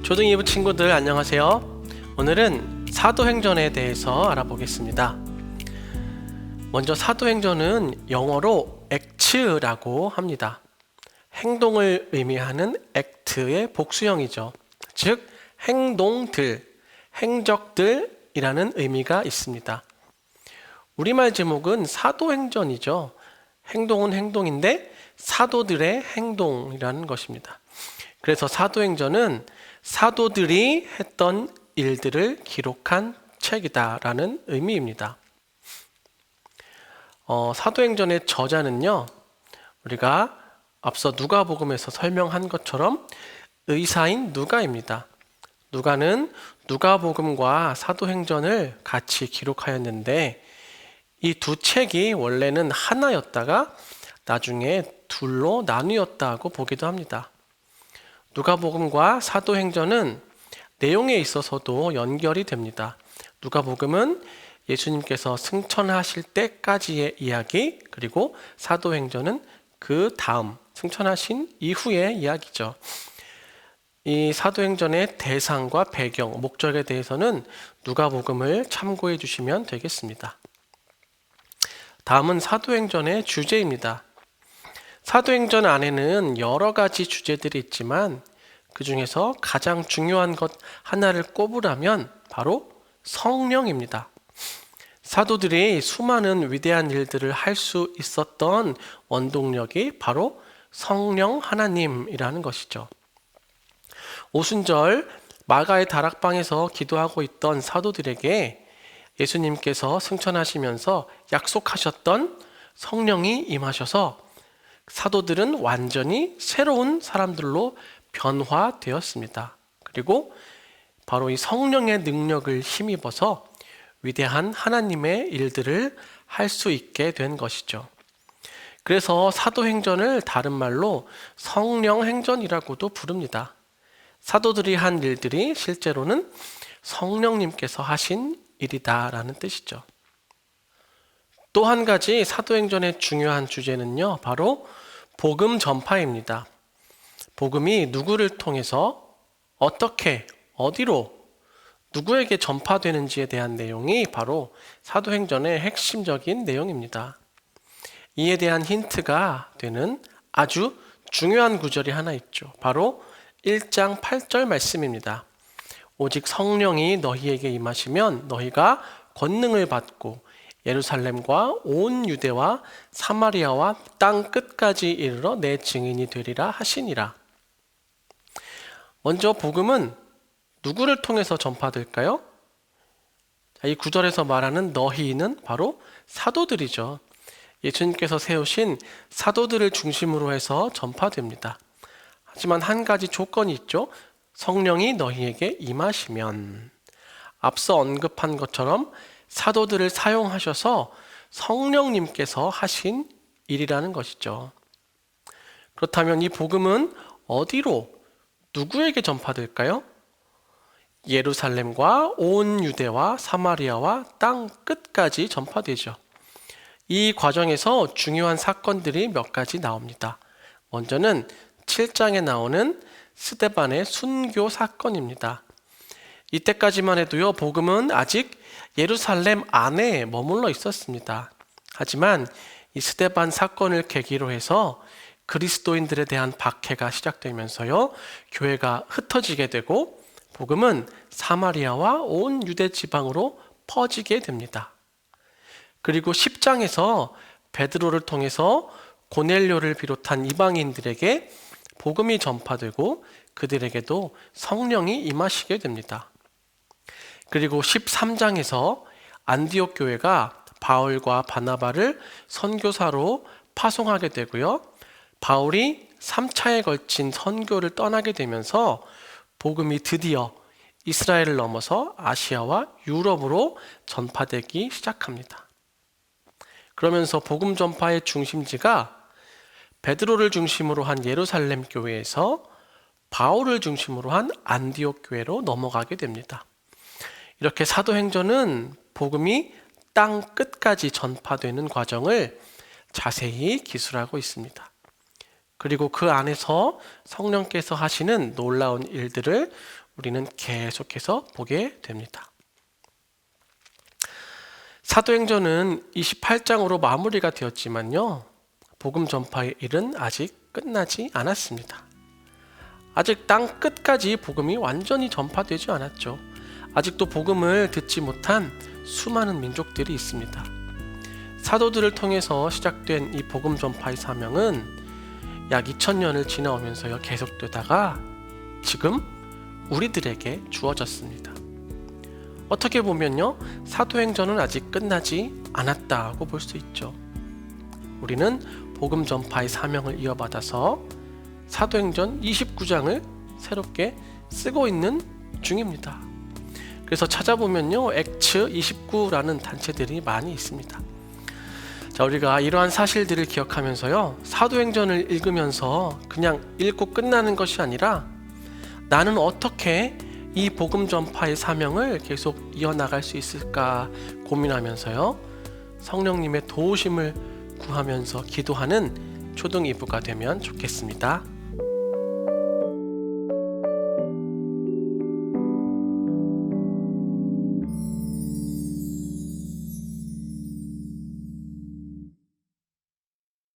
초등 2부 친구들 안녕하세요. 오늘은 사도행전에 대해서 알아보겠습니다. 먼저 사도행전은 영어로 act라고 합니다. 행동을 의미하는 act의 복수형이죠. 즉 행동들, 행적들이라는 의미가 있습니다. 우리말 제목은 사도행전이죠. 행동은 행동인데 사도들의 행동이라는 것입니다. 그래서 사도행전은 사도들이 했던 일들을 기록한 책이다라는 의미입니다. 사도행전의 저자는요, 우리가 앞서 누가복음에서 설명한 것처럼 의사인 누가입니다. 누가는 누가복음과 사도행전을 같이 기록하였는데 이 두 책이 원래는 하나였다가 나중에 둘로 나뉘었다고 보기도 합니다. 누가복음과 사도행전은 내용에 있어서도 연결이 됩니다. 누가복음은 예수님께서 승천하실 때까지의 이야기, 그리고 사도행전은 그 다음 승천하신 이후의 이야기죠. 이 사도행전의 대상과 배경, 목적에 대해서는 누가복음을 참고해 주시면 되겠습니다. 다음은 사도행전의 주제입니다. 사도행전 안에는 여러 가지 주제들이 있지만 그 중에서 가장 중요한 것 하나를 꼽으라면 바로 성령입니다. 사도들이 수많은 위대한 일들을 할 수 있었던 원동력이 바로 성령 하나님이라는 것이죠. 오순절 마가의 다락방에서 기도하고 있던 사도들에게 예수님께서 승천하시면서 약속하셨던 성령이 임하셔서 사도들은 완전히 새로운 사람들로 변화되었습니다. 그리고 바로 이 성령의 능력을 힘입어서 위대한 하나님의 일들을 할 수 있게 된 것이죠. 그래서 사도행전을 다른 말로 성령행전이라고도 부릅니다. 사도들이 한 일들이 실제로는 성령님께서 하신 일이다라는 뜻이죠. 또 한 가지 사도행전의 중요한 주제는요, 바로 복음 전파입니다. 복음이 누구를 통해서 어떻게, 어디로, 누구에게 전파되는지에 대한 내용이 바로 사도행전의 핵심적인 내용입니다. 이에 대한 힌트가 되는 아주 중요한 구절이 하나 있죠. 바로 1장 8절 말씀입니다. 오직 성령이 너희에게 임하시면 너희가 권능을 받고 예루살렘과 온 유대와 사마리아와 땅 끝까지 이르러 내 증인이 되리라 하시니라. 먼저 복음은 누구를 통해서 전파될까요? 이 구절에서 말하는 너희는 바로 사도들이죠. 예수님께서 세우신 사도들을 중심으로 해서 전파됩니다. 하지만 한 가지 조건이 있죠. 성령이 너희에게 임하시면. 앞서 언급한 것처럼 사도들을 사용하셔서 성령님께서 하신 일이라는 것이죠. 그렇다면 이 복음은 어디로, 누구에게 전파될까요? 예루살렘과 온 유대와 사마리아와 땅 끝까지 전파되죠. 이 과정에서 중요한 사건들이 몇 가지 나옵니다. 먼저는 7장에 나오는 스데반의 순교 사건입니다. 이때까지만 해도요, 복음은 아직 예루살렘 안에 머물러 있었습니다. 하지만 이 스데반 사건을 계기로 해서 그리스도인들에 대한 박해가 시작되면서요, 교회가 흩어지게 되고 복음은 사마리아와 온 유대 지방으로 퍼지게 됩니다. 그리고 10장에서 베드로를 통해서 고넬료를 비롯한 이방인들에게 복음이 전파되고 그들에게도 성령이 임하시게 됩니다. 그리고 13장에서 안디옥 교회가 바울과 바나바를 선교사로 파송하게 되고요. 바울이 3차에 걸친 선교를 떠나게 되면서 복음이 드디어 이스라엘을 넘어서 아시아와 유럽으로 전파되기 시작합니다. 그러면서 복음 전파의 중심지가 베드로를 중심으로 한 예루살렘 교회에서 바울을 중심으로 한 안디옥 교회로 넘어가게 됩니다. 이렇게 사도행전은 복음이 땅 끝까지 전파되는 과정을 자세히 기술하고 있습니다. 그리고 그 안에서 성령께서 하시는 놀라운 일들을 우리는 계속해서 보게 됩니다. 사도행전은 28장으로 마무리가 되었지만요, 복음 전파의 일은 아직 끝나지 않았습니다. 아직 땅 끝까지 복음이 완전히 전파되지 않았죠. 아직도 복음을 듣지 못한 수많은 민족들이 있습니다. 사도들을 통해서 시작된 이 복음 전파의 사명은 약 2000년을 지나오면서요 계속되다가 지금 우리들에게 주어졌습니다. 어떻게 보면요, 사도행전은 아직 끝나지 않았다고 볼 수 있죠. 우리는 복음 전파의 사명을 이어받아서 사도행전 29장을 새롭게 쓰고 있는 중입니다. 그래서 찾아보면요, 액츠 29라는 단체들이 많이 있습니다. 자, 우리가 이러한 사실들을 기억하면서요, 사도행전을 읽으면서 그냥 읽고 끝나는 것이 아니라 나는 어떻게 이 복음 전파의 사명을 계속 이어나갈 수 있을까 고민하면서요, 성령님의 도우심을 구하면서 기도하는 초등 2부가 되면 좋겠습니다.